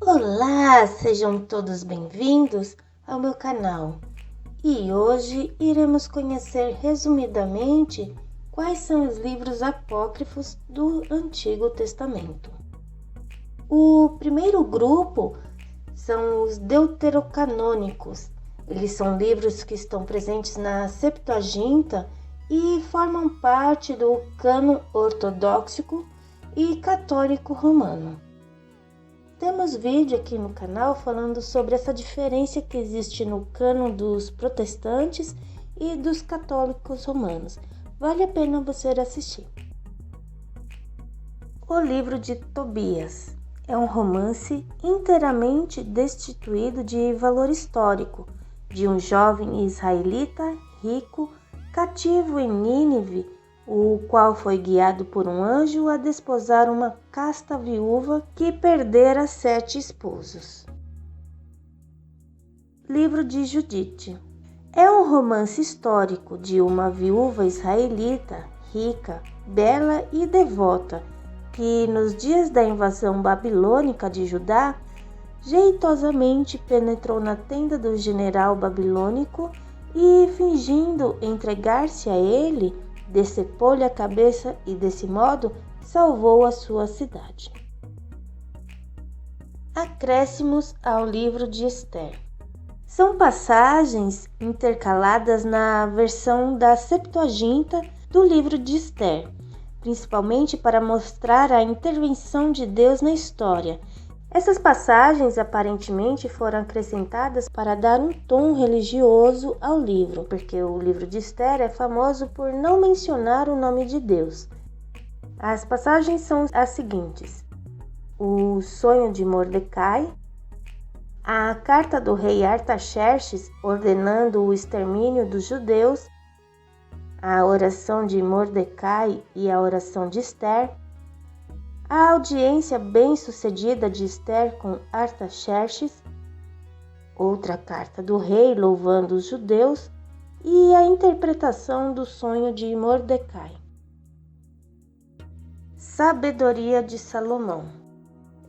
Olá, sejam todos bem-vindos ao meu canal. E hoje iremos conhecer resumidamente quais são os livros apócrifos do Antigo Testamento. O primeiro grupo são os deuterocanônicos. Eles são livros que estão presentes na Septuaginta e formam parte do cânon ortodoxo e católico romano. Temos vídeo aqui no canal falando sobre essa diferença que existe no cânon dos protestantes e dos católicos romanos. Vale a pena você assistir. O livro de Tobias é um romance inteiramente destituído de valor histórico, de um jovem israelita rico, cativo em Nínive, o qual foi guiado por um anjo a desposar uma casta viúva que perdera 7 esposos. Livro de Judite é um romance histórico de uma viúva israelita, rica, bela e devota, que nos dias da invasão babilônica de Judá, jeitosamente penetrou na tenda do general babilônico e, fingindo entregar-se a ele, decepou-lhe a cabeça e, desse modo, salvou a sua cidade. Acréscimos ao livro de Ester. São passagens intercaladas na versão da Septuaginta do livro de Ester, principalmente para mostrar a intervenção de Deus na história. Essas passagens aparentemente foram acrescentadas para dar um tom religioso ao livro, porque o livro de Ester é famoso por não mencionar o nome de Deus. As passagens são as seguintes: o sonho de Mordecai, a carta do rei Artaxerxes ordenando o extermínio dos judeus, a oração de Mordecai e a oração de Ester, a audiência bem-sucedida de Ester com Artaxerxes, outra carta do rei louvando os judeus e a interpretação do sonho de Mordecai. Sabedoria de Salomão.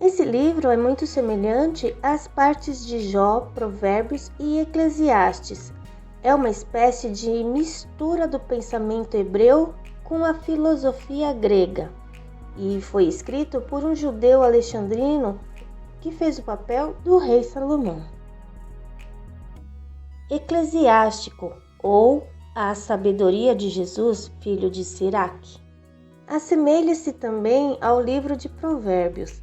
Esse livro é muito semelhante às partes de Jó, Provérbios e Eclesiastes. É uma espécie de mistura do pensamento hebreu com a filosofia grega. E foi escrito por um judeu alexandrino que fez o papel do rei Salomão. Eclesiástico, ou a sabedoria de Jesus, filho de Siraque. Assemelha-se também ao livro de Provérbios.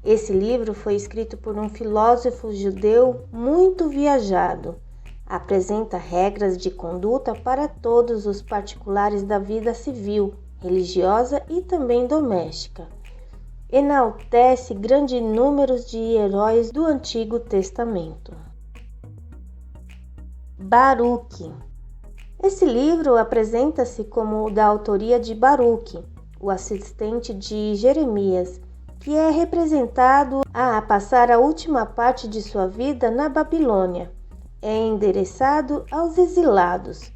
Esse livro foi escrito por um filósofo judeu muito viajado. Apresenta regras de conduta para todos os particulares da vida civil, religiosa e também doméstica. Enaltece grandes números de heróis do Antigo Testamento. Baruque. Esse livro apresenta-se como da autoria de Baruque, o assistente de Jeremias, que é representado a passar a última parte de sua vida na Babilônia. É endereçado aos exilados.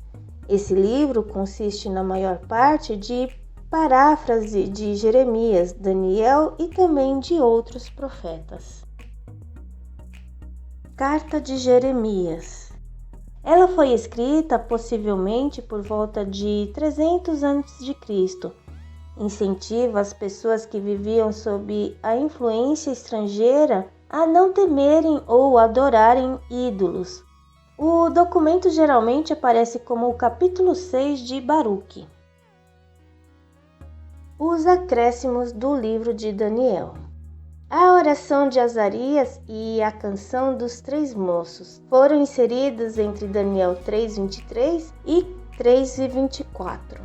Esse livro consiste na maior parte de paráfrase de Jeremias, Daniel e também de outros profetas. Carta de Jeremias. Ela foi escrita possivelmente por volta de 300 a.C. Incentiva as pessoas que viviam sob a influência estrangeira a não temerem ou adorarem ídolos. O documento geralmente aparece como o capítulo 6 de Baruque. Os acréscimos do livro de Daniel. A oração de Azarias e a canção dos 3 moços foram inseridos entre Daniel 3:23 e 3:24.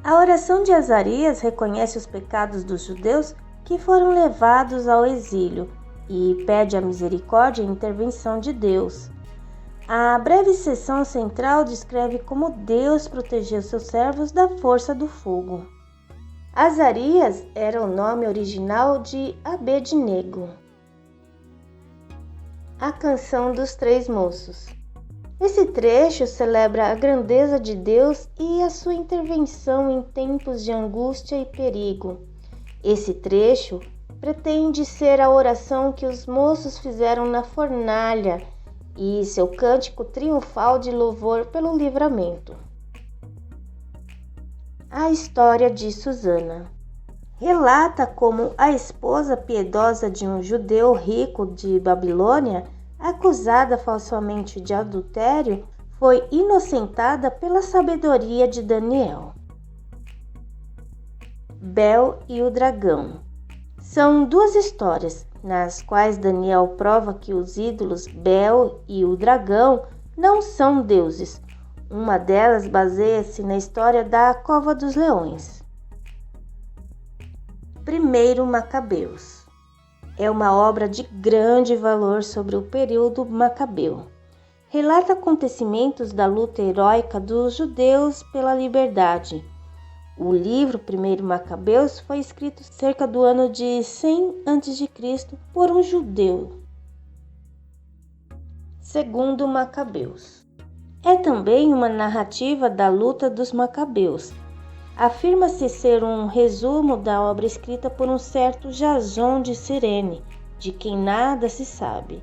A oração de Azarias reconhece os pecados dos judeus que foram levados ao exílio e pede a misericórdia e intervenção de Deus. A breve seção central descreve como Deus protegeu seus servos da força do fogo. Azarias era o nome original de Abednego. A canção dos 3 moços. Esse trecho celebra a grandeza de Deus e a sua intervenção em tempos de angústia e perigo. Esse trecho pretende ser a oração que os moços fizeram na fornalha e seu cântico triunfal de louvor pelo livramento. A história de Susana relata como a esposa piedosa de um judeu rico de Babilônia, acusada falsamente de adultério, foi inocentada pela sabedoria de Daniel. Bel e o dragão. São duas histórias nas quais Daniel prova que os ídolos Bel e o dragão não são deuses. Uma delas baseia-se na história da Cova dos Leões. Primeiro Macabeus. É uma obra de grande valor sobre o período macabeu. Relata acontecimentos da luta heróica dos judeus pela liberdade. O livro Primeiro Macabeus foi escrito cerca do ano de 100 a.C. por um judeu. Segundo Macabeus. É também uma narrativa da luta dos Macabeus. Afirma-se ser um resumo da obra escrita por um certo Jason de Cirene, de quem nada se sabe.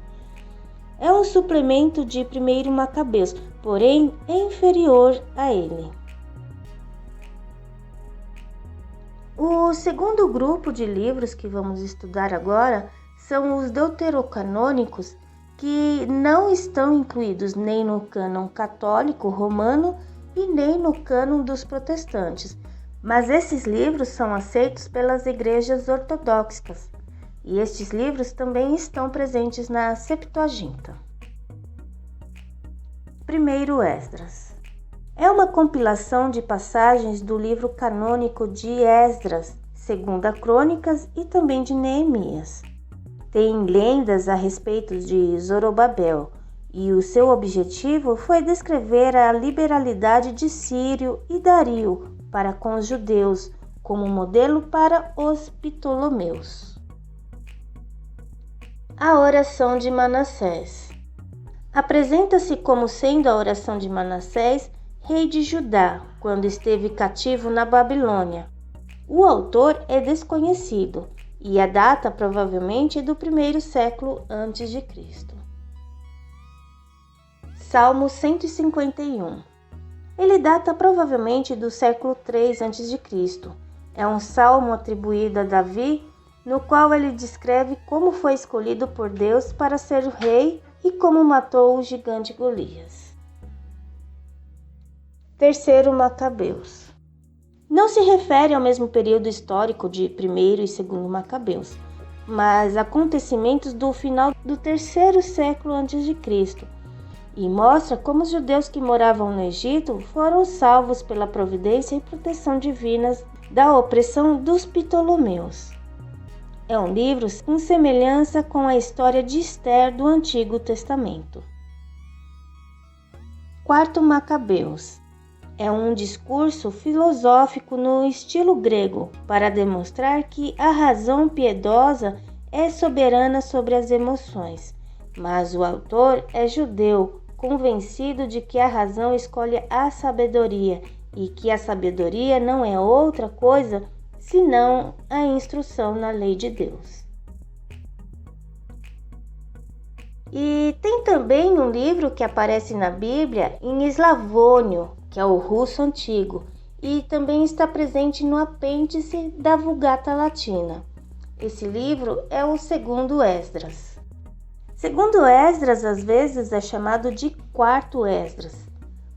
É um suplemento de Primeiro Macabeus, porém é inferior a ele. O segundo grupo de livros que vamos estudar agora são os deuterocanônicos, que não estão incluídos nem no cânon católico romano e nem no cânon dos protestantes, mas esses livros são aceitos pelas igrejas ortodoxas, e estes livros também estão presentes na Septuaginta. Primeiro Esdras. É uma compilação de passagens do livro canônico de Esdras, Segunda Crônicas e também de Neemias. Tem lendas a respeito de Zorobabel, e o seu objetivo foi descrever a liberalidade de Círio e Dario para com os judeus, como modelo para os Ptolomeus. A oração de Manassés. Apresenta-se como sendo a oração de Manassés, rei de Judá, quando esteve cativo na Babilônia. O autor é desconhecido e a data provavelmente é do 1º século a.C. Salmo 151. Ele data provavelmente do século III a.C. É um salmo atribuído a Davi, no qual ele descreve como foi escolhido por Deus para ser o rei e como matou o gigante Golias. Terceiro Macabeus. Não se refere ao mesmo período histórico de primeiro e segundo Macabeus, mas acontecimentos do final do 3º século a.C., e mostra como os judeus que moravam no Egito foram salvos pela providência e proteção divinas da opressão dos Ptolomeus. É um livro com semelhança com a história de Ester do Antigo Testamento. Quarto Macabeus. É um discurso filosófico no estilo grego para demonstrar que a razão piedosa é soberana sobre as emoções, mas o autor é judeu, convencido de que a razão escolhe a sabedoria e que a sabedoria não é outra coisa senão a instrução na lei de Deus. E tem também um livro que aparece na Bíblia em eslavônio, que é o russo antigo, e também está presente no apêndice da Vulgata Latina. Esse livro é o Segundo Esdras. Segundo Esdras, às vezes, é chamado de Quarto Esdras.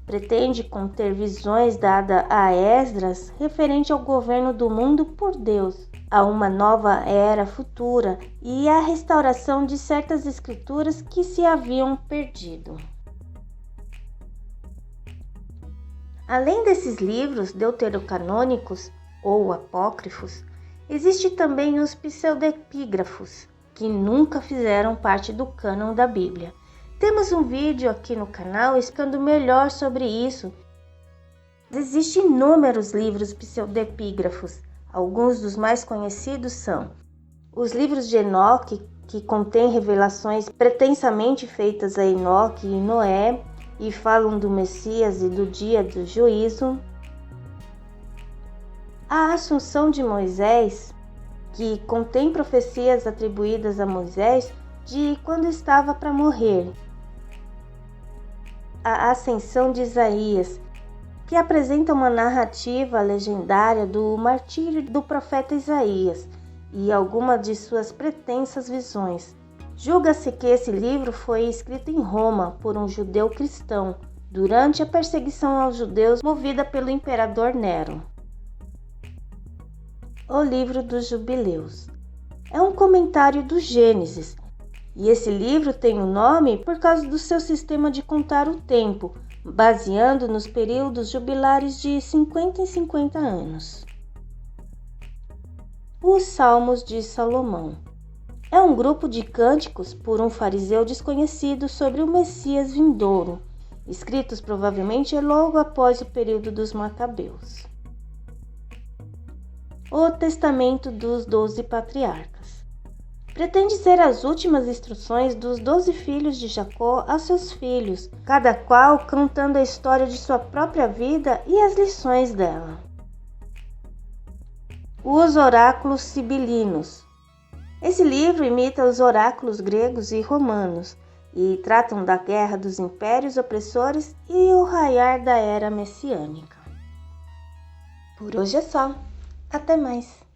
Pretende conter visões dadas a Esdras referente ao governo do mundo por Deus, a uma nova era futura e à restauração de certas escrituras que se haviam perdido. Além desses livros deuterocanônicos ou apócrifos, existe também os pseudepígrafos, que nunca fizeram parte do cânon da Bíblia. Temos um vídeo aqui no canal explicando melhor sobre isso. Existem inúmeros livros pseudepígrafos. Alguns dos mais conhecidos são os livros de Enoque, que contêm revelações pretensamente feitas a Enoque e Noé, e falam do Messias e do dia do juízo. A Assunção de Moisés, que contém profecias atribuídas a Moisés de quando estava para morrer. A Ascensão de Isaías, que apresenta uma narrativa legendária do martírio do profeta Isaías e algumas de suas pretensas visões. Julga-se que esse livro foi escrito em Roma por um judeu cristão durante a perseguição aos judeus movida pelo imperador Nero. O Livro dos Jubileus é um comentário do Gênesis, e esse livro tem o nome por causa do seu sistema de contar o tempo, baseando nos períodos jubilares de 50 em 50 anos. Os Salmos de Salomão é um grupo de cânticos por um fariseu desconhecido sobre o Messias vindouro, escritos provavelmente logo após o período dos Macabeus. O Testamento dos 12 Patriarcas pretende ser as últimas instruções dos 12 filhos de Jacó a seus filhos, cada qual contando a história de sua própria vida e as lições dela. Os Oráculos Sibilinos. Esse livro imita os oráculos gregos e romanos e tratam da guerra dos impérios opressores e o raiar da era messiânica. Por hoje é só. Até mais!